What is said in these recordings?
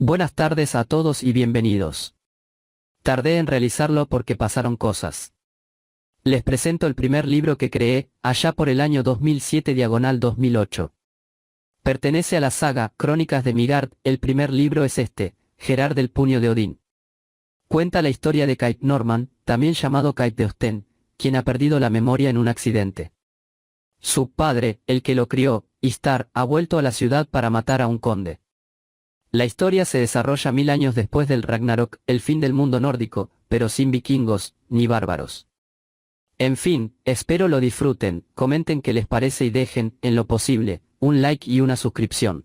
Buenas tardes a todos y bienvenidos. Tardé en realizarlo porque pasaron cosas. Les presento el primer libro que creé, allá por el año 2007/2008. Pertenece a la saga Crónicas de Midgard. El primer libro es este, Gerard del Puño de Odín. Cuenta la historia de Kate Norman, también llamado Kate de Ostend, quien ha perdido la memoria en un accidente. Su padre, el que lo crió, Istar, ha vuelto a la ciudad para matar a un conde. La historia se desarrolla 1000 años después del Ragnarok, el fin del mundo nórdico, pero sin vikingos, ni bárbaros. En fin, espero lo disfruten, comenten qué les parece y dejen, en lo posible, un like y una suscripción.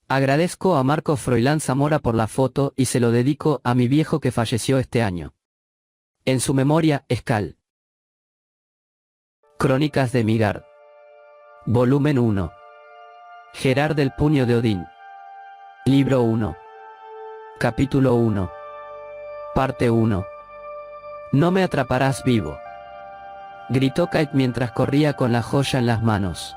Agradezco a Marco Froilán Zamora por la foto y se lo dedico a mi viejo que falleció este año. En su memoria, Escal. Crónicas de Midgard. Volumen 1. Gerard del Puño de Odín. Libro 1. Capítulo 1. Parte 1. No me atraparás vivo, gritó Kate mientras corría con la joya en las manos.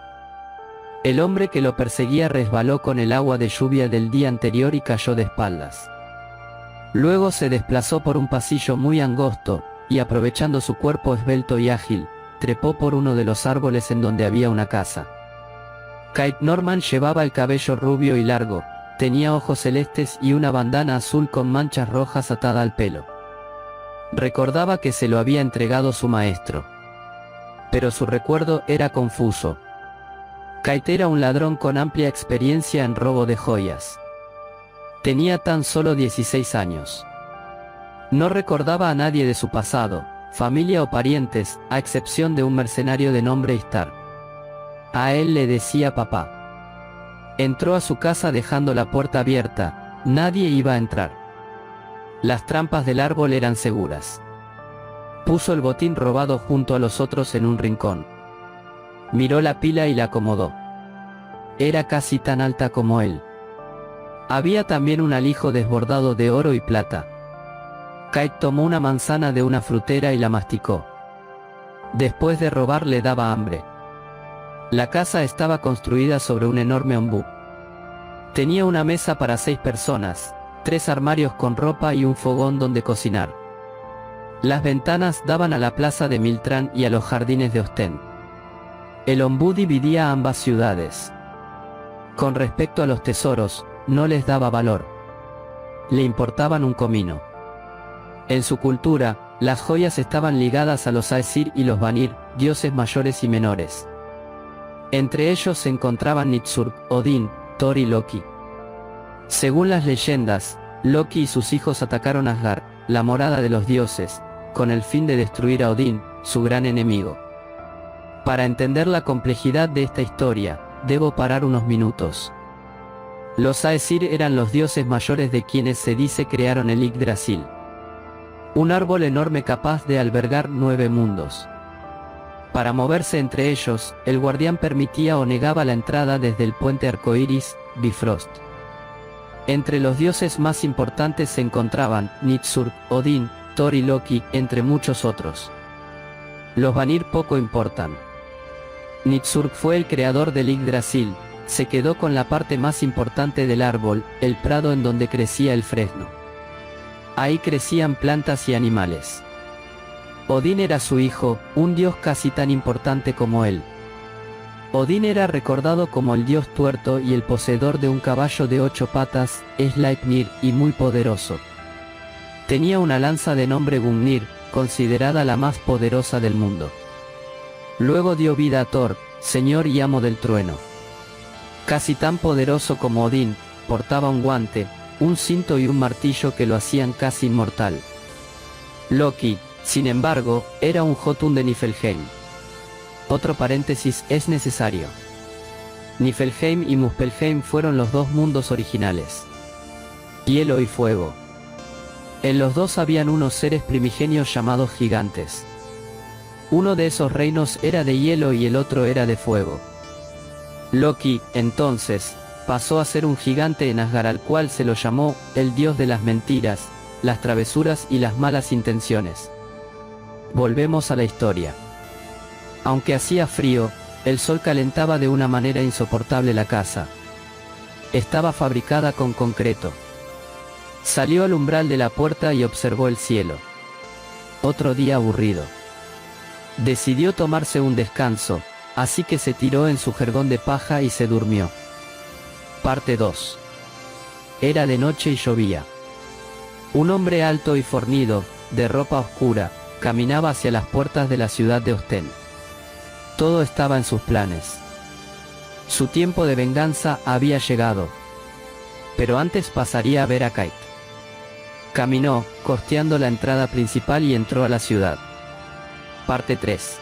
El hombre que lo perseguía resbaló con el agua de lluvia del día anterior y cayó de espaldas. Luego se desplazó por un pasillo muy angosto, y aprovechando su cuerpo esbelto y ágil, trepó por uno de los árboles en donde había una casa. Kate Norman llevaba el cabello rubio y largo, tenía ojos celestes y una bandana azul con manchas rojas atada al pelo. Recordaba que se lo había entregado su maestro. Pero su recuerdo era confuso. Kate era un ladrón con amplia experiencia en robo de joyas. Tenía tan solo 16 años. No recordaba a nadie de su pasado, familia o parientes, a excepción de un mercenario de nombre Istar. A él le decía papá. Entró a su casa dejando la puerta abierta, nadie iba a entrar. Las trampas del árbol eran seguras. Puso el botín robado junto a los otros en un rincón. Miró la pila y la acomodó. Era casi tan alta como él. Había también un alijo desbordado de oro y plata. Kate tomó una manzana de una frutera y la masticó. Después de robar le daba hambre. La casa estaba construida sobre un enorme ombú. Tenía una mesa para 6 personas, 3 armarios con ropa y un fogón donde cocinar. Las ventanas daban a la plaza de Miltrán y a los jardines de Ostend. El ombú dividía ambas ciudades. Con respecto a los tesoros, no les daba valor. Le importaban un comino. En su cultura, las joyas estaban ligadas a los Aesir y los Vanir, dioses mayores y menores. Entre ellos se encontraban Nidsurg, Odín, Thor y Loki. Según las leyendas, Loki y sus hijos atacaron Asgard, la morada de los dioses, con el fin de destruir a Odín, su gran enemigo. Para entender la complejidad de esta historia, debo parar unos minutos. Los Aesir eran los dioses mayores de quienes se dice crearon el Yggdrasil. Un árbol enorme capaz de albergar 9 mundos. Para moverse entre ellos, el guardián permitía o negaba la entrada desde el puente arcoíris, Bifrost. Entre los dioses más importantes se encontraban Nidsurg, Odín, Thor y Loki, entre muchos otros. Los Vanir poco importan. Nidsurg fue el creador del Yggdrasil, se quedó con la parte más importante del árbol, el prado en donde crecía el fresno. Ahí crecían plantas y animales. Odín era su hijo, un dios casi tan importante como él. Odín era recordado como el dios tuerto y el poseedor de un caballo de 8 patas, Sleipnir, y muy poderoso. Tenía una lanza de nombre Gungnir, considerada la más poderosa del mundo. Luego dio vida a Thor, señor y amo del trueno. Casi tan poderoso como Odín, portaba un guante, un cinto y un martillo que lo hacían casi inmortal. Loki, sin embargo, era un Jotun de Niflheim. Otro paréntesis es necesario. Niflheim y Muspelheim fueron los 2 mundos originales. Hielo y fuego. En los dos habían unos seres primigenios llamados gigantes. Uno de esos reinos era de hielo y el otro era de fuego. Loki, entonces, pasó a ser un gigante en Asgard al cual se lo llamó el dios de las mentiras, las travesuras y las malas intenciones. Volvemos a la historia. Aunque hacía frío, el sol calentaba de una manera insoportable la casa. Estaba fabricada con concreto. Salió al umbral de la puerta y observó el cielo. Otro día aburrido. Decidió tomarse un descanso, así que se tiró en su jergón de paja y se durmió. Parte 2. Era de noche y llovía. Un hombre alto y fornido, de ropa oscura, caminaba hacia las puertas de la ciudad de Ostend. Todo estaba en sus planes. Su tiempo de venganza había llegado. Pero antes pasaría a ver a Kate. Caminó, costeando la entrada principal y entró a la ciudad. Parte 3.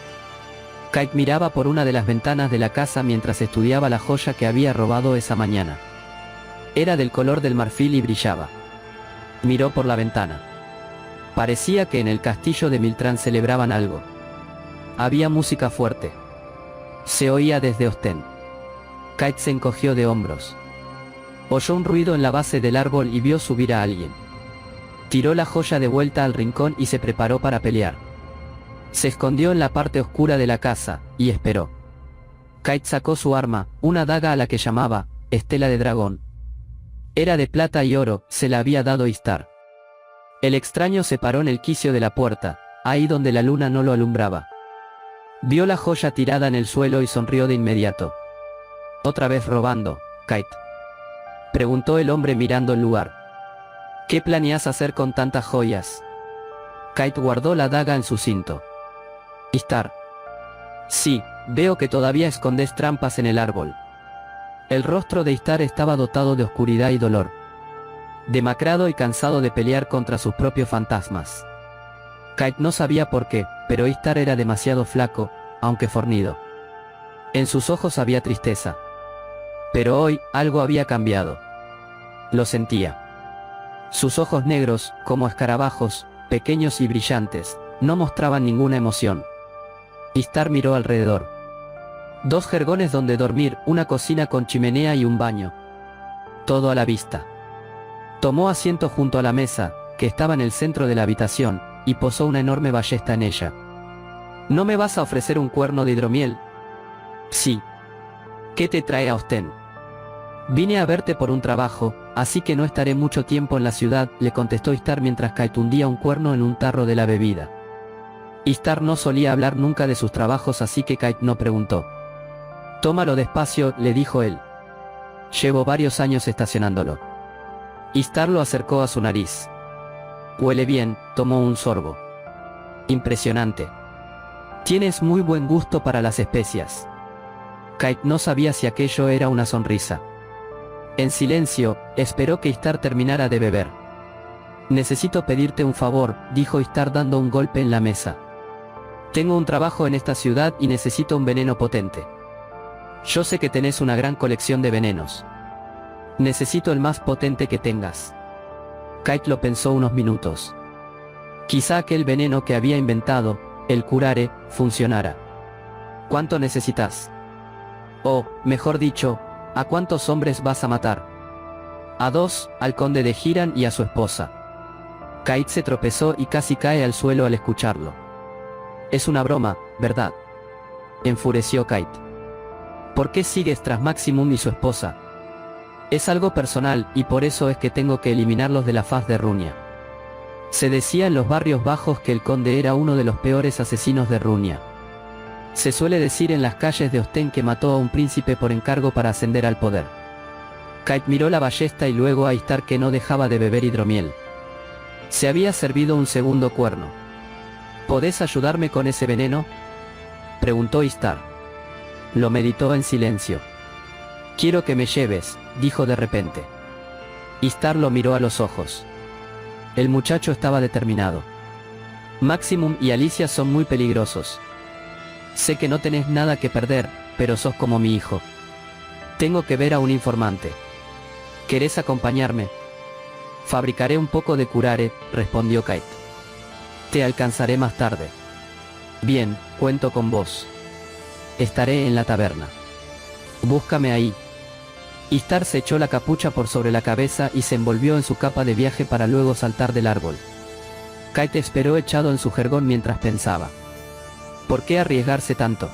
Kate miraba por una de las ventanas de la casa mientras estudiaba la joya que había robado esa mañana. Era del color del marfil y brillaba. Miró por la ventana. Parecía que en el castillo de Miltrán celebraban algo. Había música fuerte. Se oía desde Ostend. Kate se encogió de hombros. Oyó un ruido en la base del árbol y vio subir a alguien. Tiró la joya de vuelta al rincón y se preparó para pelear. Se escondió en la parte oscura de la casa, y esperó. Kate sacó su arma, una daga a la que llamaba Estela de Dragón. Era de plata y oro, se la había dado Istar. El extraño se paró en el quicio de la puerta, ahí donde la luna no lo alumbraba. Vio la joya tirada en el suelo y sonrió de inmediato. ¿Otra vez robando, Kate?, preguntó el hombre mirando el lugar. ¿Qué planeas hacer con tantas joyas? Kate guardó la daga en su cinto. Istar. Sí, veo que todavía escondes trampas en el árbol. El rostro de Istar estaba dotado de oscuridad y dolor. Demacrado y cansado de pelear contra sus propios fantasmas. Kate no sabía por qué, pero Istar era demasiado flaco, aunque fornido. En sus ojos había tristeza. Pero hoy, algo había cambiado. Lo sentía. Sus ojos negros, como escarabajos, pequeños y brillantes, no mostraban ninguna emoción. Istar miró alrededor. 2 jergones donde dormir, una cocina con chimenea y un baño. Todo a la vista. Tomó asiento junto a la mesa, que estaba en el centro de la habitación, y posó una enorme ballesta en ella. ¿No me vas a ofrecer un cuerno de hidromiel? Sí. ¿Qué te trae a Ostend? Vine a verte por un trabajo, así que no estaré mucho tiempo en la ciudad, le contestó Istar mientras Kate hundía un cuerno en un tarro de la bebida. Istar no solía hablar nunca de sus trabajos, así que Kate no preguntó. Tómalo despacio, le dijo él. Llevo varios años estacionándolo. Istar lo acercó a su nariz. Huele bien, tomó un sorbo. Impresionante. Tienes muy buen gusto para las especias. Kate no sabía si aquello era una sonrisa. En silencio, esperó que Istar terminara de beber. Necesito pedirte un favor, dijo Istar dando un golpe en la mesa. Tengo un trabajo en esta ciudad y necesito un veneno potente. Yo sé que tenés una gran colección de venenos. Necesito el más potente que tengas. Kate lo pensó unos minutos. Quizá aquel veneno que había inventado, el curare, funcionara. ¿Cuánto necesitas? O, mejor dicho, ¿a cuántos hombres vas a matar? A 2, al conde de Giran y a su esposa. Kate se tropezó y casi cae al suelo al escucharlo. Es una broma, ¿verdad? Enfureció Kate. ¿Por qué sigues tras Maximum y su esposa? Es algo personal, y por eso es que tengo que eliminarlos de la faz de Runia. Se decía en los barrios bajos que el conde era uno de los peores asesinos de Runia. Se suele decir en las calles de Ostend que mató a un príncipe por encargo para ascender al poder. Kate miró la ballesta y luego a Istar, que no dejaba de beber hidromiel. Se había servido un segundo cuerno. ¿Podés ayudarme con ese veneno?, preguntó Istar. Lo meditó en silencio. Quiero que me lleves, dijo de repente. Istar lo miró a los ojos. El muchacho estaba determinado. Maximum y Alicia son muy peligrosos. Sé que no tenés nada que perder, pero sos como mi hijo. Tengo que ver a un informante. ¿Querés acompañarme? Fabricaré un poco de curare, respondió Kate. Te alcanzaré más tarde. Bien, cuento con vos. Estaré en la taberna. Búscame ahí. Istar se echó la capucha por sobre la cabeza y se envolvió en su capa de viaje para luego saltar del árbol. Kate esperó echado en su jergón mientras pensaba. ¿Por qué arriesgarse tanto?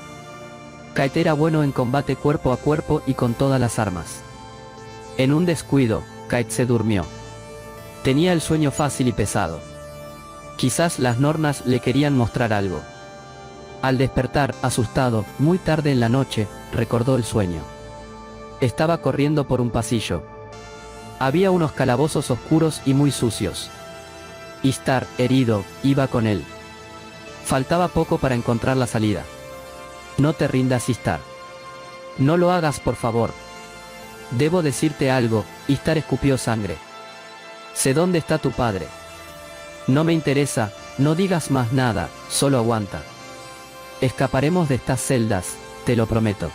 Kate era bueno en combate cuerpo a cuerpo y con todas las armas. En un descuido, Kate se durmió. Tenía el sueño fácil y pesado. Quizás las nornas le querían mostrar algo. Al despertar, asustado, muy tarde en la noche, recordó el sueño. Estaba corriendo por un pasillo. Había unos calabozos oscuros y muy sucios. Istar, herido, iba con él. Faltaba poco para encontrar la salida. No te rindas, Istar. No lo hagas, por favor. Debo decirte algo. Istar escupió sangre. Sé dónde está tu padre. No me interesa, no digas más nada, solo aguanta. Escaparemos de estas celdas, te lo prometo.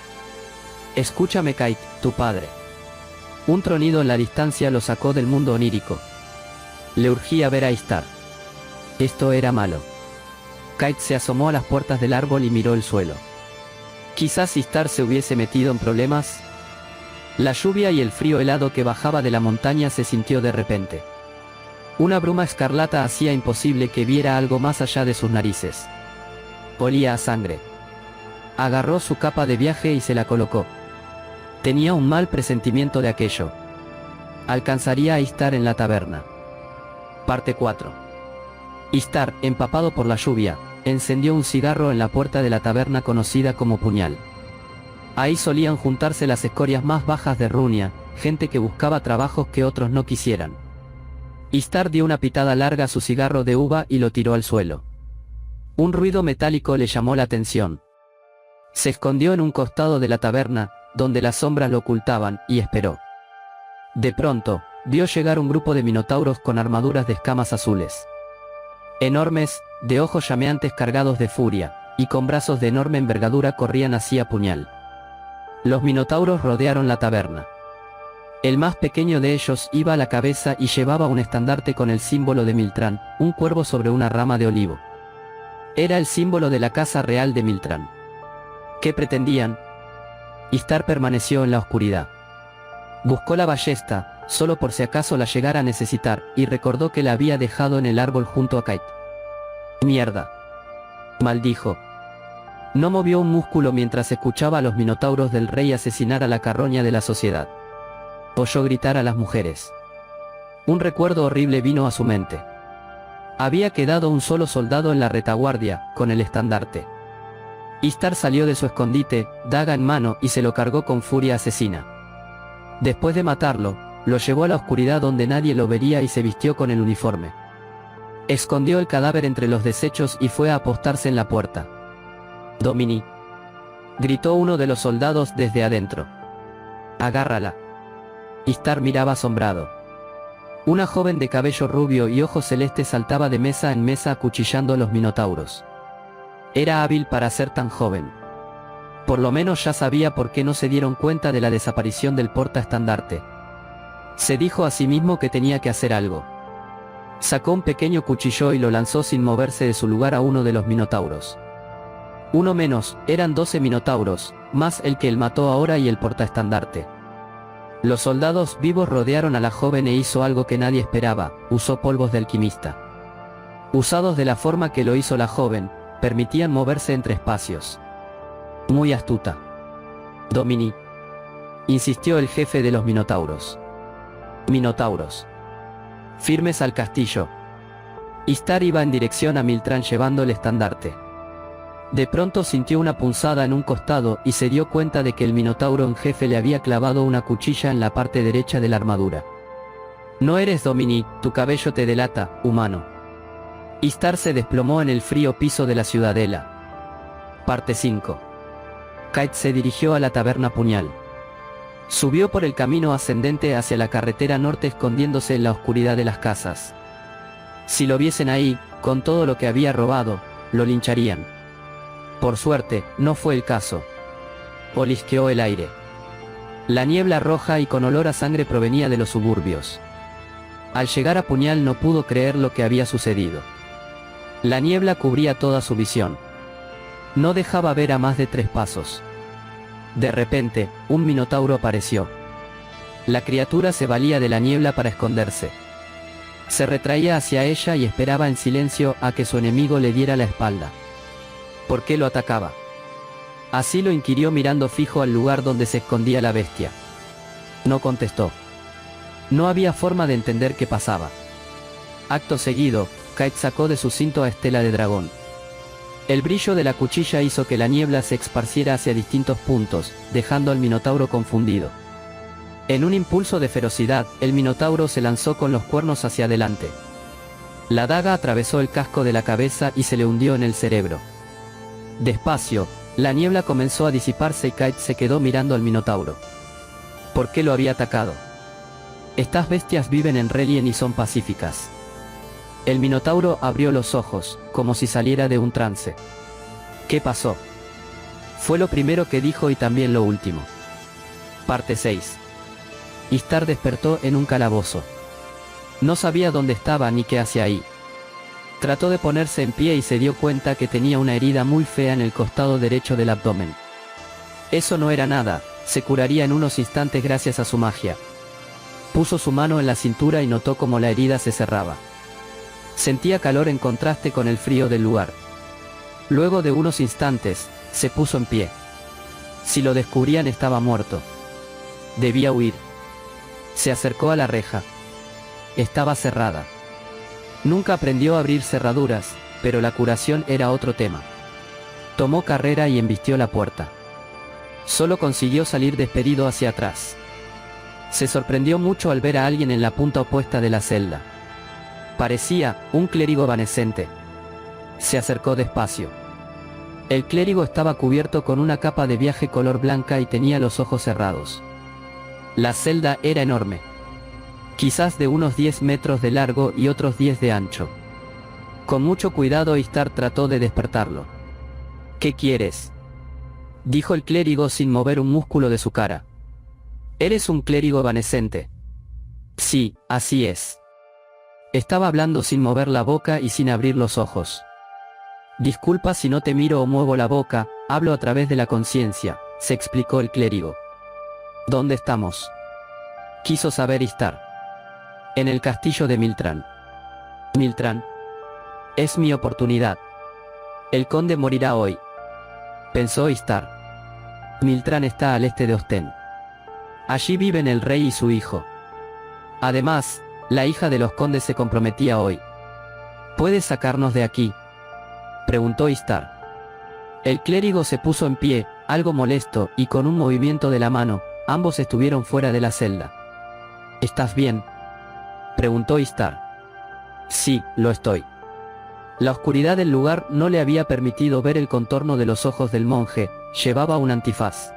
Escúchame, Kite, tu padre. Un tronido en la distancia lo sacó del mundo onírico. Le urgía ver a Istar. Esto era malo. Kite se asomó a las puertas del árbol y miró el suelo. Quizás Istar se hubiese metido en problemas. La lluvia y el frío helado que bajaba de la montaña se sintió de repente. Una bruma escarlata hacía imposible que viera algo más allá de sus narices. Olía a sangre. Agarró su capa de viaje y se la colocó. Tenía un mal presentimiento de aquello. Alcanzaría a Istar en la taberna. Parte 4. Istar, empapado por la lluvia, encendió un cigarro en la puerta de la taberna conocida como Puñal. Ahí solían juntarse las escorias más bajas de Runia, gente que buscaba trabajos que otros no quisieran. Istar dio una pitada larga a su cigarro de uva y lo tiró al suelo. Un ruido metálico le llamó la atención. Se escondió en un costado de la taberna, donde las sombras lo ocultaban, y esperó. De pronto, vio llegar un grupo de minotauros con armaduras de escamas azules. Enormes, de ojos llameantes cargados de furia, y con brazos de enorme envergadura corrían hacia Puñal. Los minotauros rodearon la taberna. El más pequeño de ellos iba a la cabeza y llevaba un estandarte con el símbolo de Miltrán, un cuervo sobre una rama de olivo. Era el símbolo de la casa real de Miltrán. ¿Qué pretendían? Istar permaneció en la oscuridad. Buscó la ballesta, solo por si acaso la llegara a necesitar, y recordó que la había dejado en el árbol junto a Kite. «Mierda», maldijo. No movió un músculo mientras escuchaba a los minotauros del rey asesinar a la carroña de la sociedad. Oyó gritar a las mujeres. Un recuerdo horrible vino a su mente. Había quedado un solo soldado en la retaguardia, con el estandarte. Istar salió de su escondite, daga en mano, y se lo cargó con furia asesina. Después de matarlo, lo llevó a la oscuridad donde nadie lo vería y se vistió con el uniforme. Escondió el cadáver entre los desechos y fue a apostarse en la puerta. «Domini», gritó uno de los soldados desde adentro. «Agárrala». Istar miraba asombrado. Una joven de cabello rubio y ojos celestes saltaba de mesa en mesa acuchillando a los minotauros. Era hábil para ser tan joven. Por lo menos ya sabía por qué no se dieron cuenta de la desaparición del portaestandarte. Se dijo a sí mismo que tenía que hacer algo. Sacó un pequeño cuchillo y lo lanzó sin moverse de su lugar a uno de los minotauros. Uno menos, eran 12 minotauros, más el que él mató ahora y el portaestandarte. Los soldados vivos rodearon a la joven e hizo algo que nadie esperaba, usó polvos de alquimista. Usados de la forma que lo hizo la joven, permitían moverse entre espacios. Muy astuta. «Domini», insistió el jefe de los minotauros. «Minotauros. Firmes al castillo». Istar iba en dirección a Miltrán llevando el estandarte. De pronto sintió una punzada en un costado y se dio cuenta de que el minotauro en jefe le había clavado una cuchilla en la parte derecha de la armadura. «No eres Domini, tu cabello te delata, humano». Istar se desplomó en el frío piso de la ciudadela. Parte 5. Kite se dirigió a la taberna Puñal. Subió por el camino ascendente hacia la carretera norte escondiéndose en la oscuridad de las casas. Si lo viesen ahí, con todo lo que había robado, lo lincharían. Por suerte, no fue el caso. Olisqueó el aire. La niebla roja y con olor a sangre provenía de los suburbios. Al llegar a Puñal no pudo creer lo que había sucedido. La niebla cubría toda su visión. No dejaba ver a más de 3 pasos. De repente, un minotauro apareció. La criatura se valía de la niebla para esconderse. Se retraía hacia ella y esperaba en silencio a que su enemigo le diera la espalda. ¿Por qué lo atacaba? Así lo inquirió mirando fijo al lugar donde se escondía la bestia. No contestó. No había forma de entender qué pasaba. Acto seguido, Kite sacó de su cinto a Estela de dragón. El brillo de la cuchilla hizo que la niebla se esparciera hacia distintos puntos, dejando al minotauro confundido. En un impulso de ferocidad, el minotauro se lanzó con los cuernos hacia adelante. La daga atravesó el casco de la cabeza y se le hundió en el cerebro. Despacio, la niebla comenzó a disiparse y Kite se quedó mirando al minotauro. ¿Por qué lo había atacado? Estas bestias viven en Relien y son pacíficas. El minotauro abrió los ojos, como si saliera de un trance. ¿Qué pasó? Fue lo primero que dijo y también lo último. Parte 6. Istar despertó en un calabozo. No sabía dónde estaba ni qué hacía ahí. Trató de ponerse en pie y se dio cuenta que tenía una herida muy fea en el costado derecho del abdomen. Eso no era nada, se curaría en unos instantes gracias a su magia. Puso su mano en la cintura y notó cómo la herida se cerraba. Sentía calor en contraste con el frío del lugar. Luego de unos instantes, se puso en pie. Si lo descubrían estaba muerto. Debía huir. Se acercó a la reja. Estaba cerrada. Nunca aprendió a abrir cerraduras, pero la curación era otro tema. Tomó carrera y embistió la puerta. Solo consiguió salir despedido hacia atrás. Se sorprendió mucho al ver a alguien en la punta opuesta de la celda. Parecía un clérigo evanescente. Se acercó despacio. El clérigo estaba cubierto con una capa de viaje color blanca y tenía los ojos cerrados. La celda era enorme. Quizás de unos 10 metros de largo y otros 10 de ancho. Con mucho cuidado Istar trató de despertarlo. ¿Qué quieres?, dijo el clérigo sin mover un músculo de su cara. ¿Eres un clérigo evanescente? Sí, así es. Estaba hablando sin mover la boca y sin abrir los ojos. Disculpa si no te miro o muevo la boca, hablo a través de la conciencia, se explicó el clérigo. ¿Dónde estamos?, quiso saber Istar. En el castillo de Miltran. Miltran. Es mi oportunidad. El conde morirá hoy, pensó Istar. Miltran está al este de Ostend. Allí viven el rey y su hijo. Además, la hija de los condes se comprometía hoy. ¿Puedes sacarnos de aquí?, preguntó Istar. El clérigo se puso en pie, algo molesto, y con un movimiento de la mano, ambos estuvieron fuera de la celda. ¿Estás bien?, preguntó Istar. Sí, lo estoy. La oscuridad del lugar no le había permitido ver el contorno de los ojos del monje, llevaba un antifaz.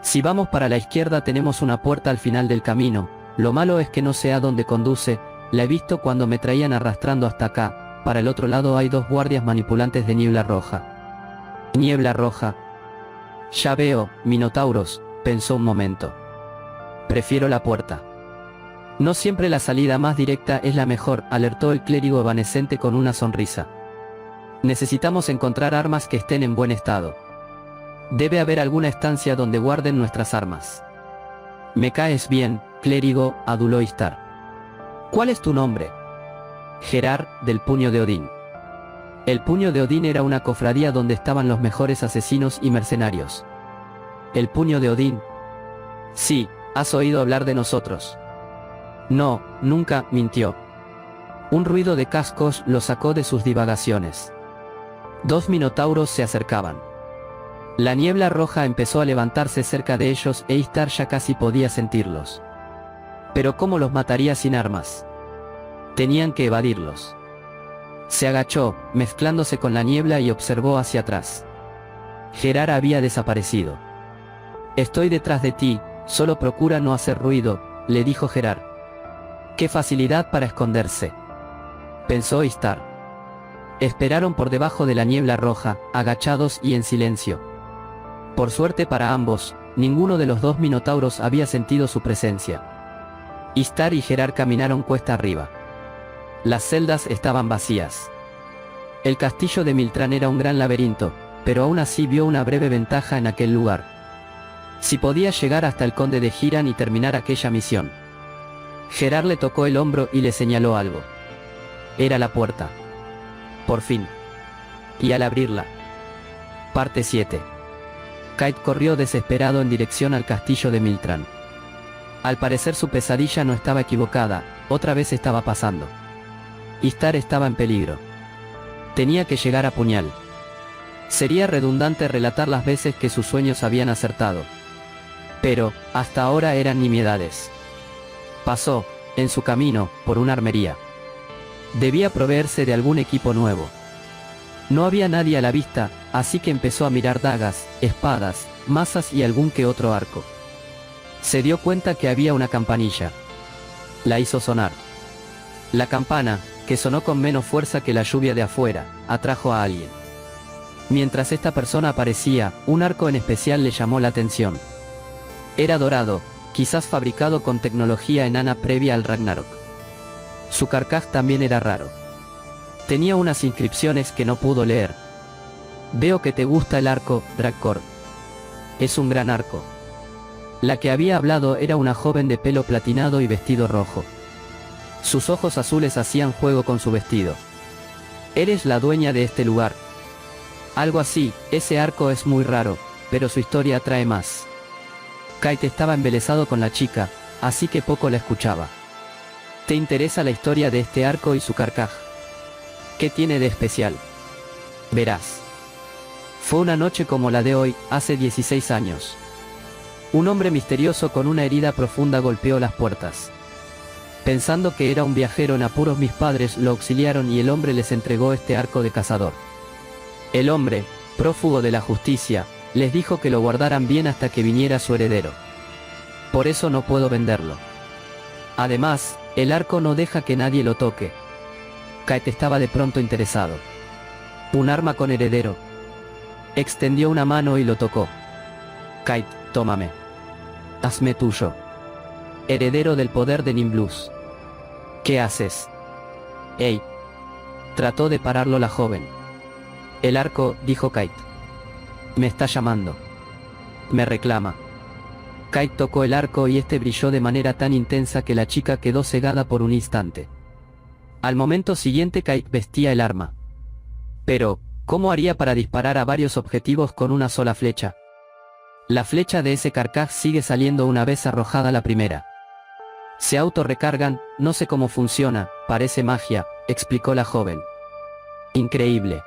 Si vamos para la izquierda tenemos una puerta al final del camino, lo malo es que no sé a dónde conduce, la he visto cuando me traían arrastrando hasta acá, para el otro lado hay 2 guardias manipulantes de niebla roja. Niebla roja. Ya veo, minotauros, pensó un momento. Prefiero la puerta. No siempre la salida más directa es la mejor, alertó el clérigo evanescente con una sonrisa. Necesitamos encontrar armas que estén en buen estado. Debe haber alguna estancia donde guarden nuestras armas. Me caes bien, clérigo, aduló Istar. ¿Cuál es tu nombre? Gerard, del Puño de Odín. El Puño de Odín era una cofradía donde estaban los mejores asesinos y mercenarios. ¿El Puño de Odín? Sí, has oído hablar de nosotros. No, nunca, mintió. Un ruido de cascos lo sacó de sus divagaciones. 2 minotauros se acercaban. La niebla roja empezó a levantarse cerca de ellos e Istar ya casi podía sentirlos. Pero ¿cómo los mataría sin armas? Tenían que evadirlos. Se agachó, mezclándose con la niebla y observó hacia atrás. Gerard había desaparecido. Estoy detrás de ti, solo procura no hacer ruido, le dijo Gerard. Qué facilidad para esconderse, pensó Istar. Esperaron por debajo de la niebla roja, agachados y en silencio. Por suerte para ambos, ninguno de los 2 minotauros había sentido su presencia. Istar y Gerard caminaron cuesta arriba. Las celdas estaban vacías. El castillo de Miltran era un gran laberinto, pero aún así vio una breve ventaja en aquel lugar. Si podía llegar hasta el conde de Giran y terminar aquella misión. Gerard le tocó el hombro y le señaló algo. Era la puerta. Por fin. Y al abrirla. Parte 7. Kite corrió desesperado en dirección al castillo de Miltran. Al parecer su pesadilla no estaba equivocada, otra vez estaba pasando. Istar estaba en peligro. Tenía que llegar a Puñal. Sería redundante relatar las veces que sus sueños habían acertado. Pero, hasta ahora eran nimiedades. Pasó, en su camino, por una armería. Debía proveerse de algún equipo nuevo. No había nadie a la vista, así que empezó a mirar dagas, espadas, mazas y algún que otro arco. Se dio cuenta que había una campanilla. La hizo sonar. La campana, que sonó con menos fuerza que la lluvia de afuera, atrajo a alguien. Mientras esta persona aparecía, un arco en especial le llamó la atención. Era dorado, quizás fabricado con tecnología enana previa al Ragnarok. Su carcaj también era raro. Tenía unas inscripciones que no pudo leer. Veo que te gusta el arco, Dragkor. Es un gran arco. La que había hablado era una joven de pelo platinado y vestido rojo. Sus ojos azules hacían juego con su vestido. Eres la dueña de este lugar. Algo así, ese arco es muy raro, pero su historia atrae más. Kite estaba embelesado con la chica, así que poco la escuchaba. ¿Te interesa la historia de este arco y su carcaj? ¿Qué tiene de especial? Verás. Fue una noche como la de hoy, hace 16 años. Un hombre misterioso con una herida profunda golpeó las puertas. Pensando que era un viajero en apuros, mis padres lo auxiliaron y el hombre les entregó este arco de cazador. El hombre, prófugo de la justicia, les dijo que lo guardaran bien hasta que viniera su heredero. Por eso no puedo venderlo. Además, el arco no deja que nadie lo toque. Kite estaba de pronto interesado. Un arma con heredero. Extendió una mano y lo tocó. Kite, tómame. Hazme tuyo. Heredero del poder de Nimblus. ¿Qué haces? ¡Ey! Trató de pararlo la joven. El arco, dijo Kite. Me está llamando. Me reclama. Kite tocó el arco y este brilló de manera tan intensa que la chica quedó cegada por un instante. Al momento siguiente Kite vestía el arma. Pero, ¿cómo haría para disparar a varios objetivos con una sola flecha? La flecha de ese carcaj sigue saliendo una vez arrojada la primera. Se autorrecargan, no sé cómo funciona, parece magia, explicó la joven. Increíble.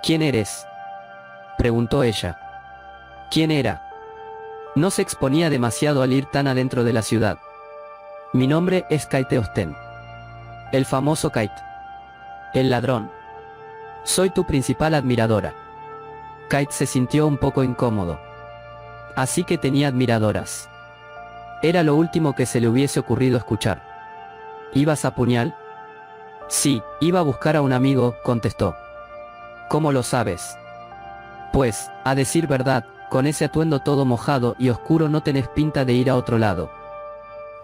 ¿Quién eres? Preguntó ella. ¿Quién era? No se exponía demasiado al ir tan adentro de la ciudad. Mi nombre es Kite Osten. El famoso Kite. El ladrón. Soy tu principal admiradora. Kite se sintió un poco incómodo. Así que tenía admiradoras. Era lo último que se le hubiese ocurrido escuchar. ¿Ibas a Puñal? Sí, iba a buscar a un amigo, contestó. ¿Cómo lo sabes? Pues, a decir verdad, con ese atuendo todo mojado y oscuro no tenés pinta de ir a otro lado.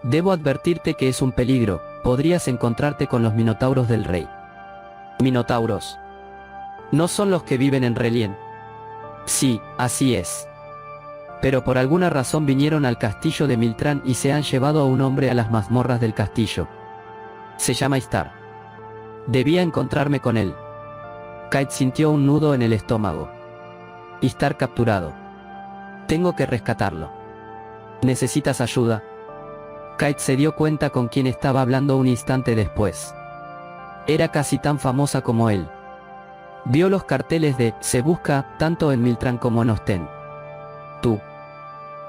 Debo advertirte que es un peligro, podrías encontrarte con los minotauros del rey. ¿Minotauros? ¿No son los que viven en Relien? Sí, así es. Pero por alguna razón vinieron al castillo de Miltrán y se han llevado a un hombre a las mazmorras del castillo. Se llama Istar. Debía encontrarme con él. Kite sintió un nudo en el estómago. Istar capturado. Tengo que rescatarlo. ¿Necesitas ayuda? Kite se dio cuenta con quién estaba hablando un instante después. Era casi tan famosa como él. Vio los carteles de "Se busca" tanto en Miltrán como en Osten. Tú.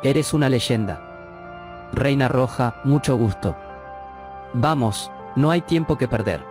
Eres una leyenda. Reina Roja, mucho gusto. Vamos, no hay tiempo que perder.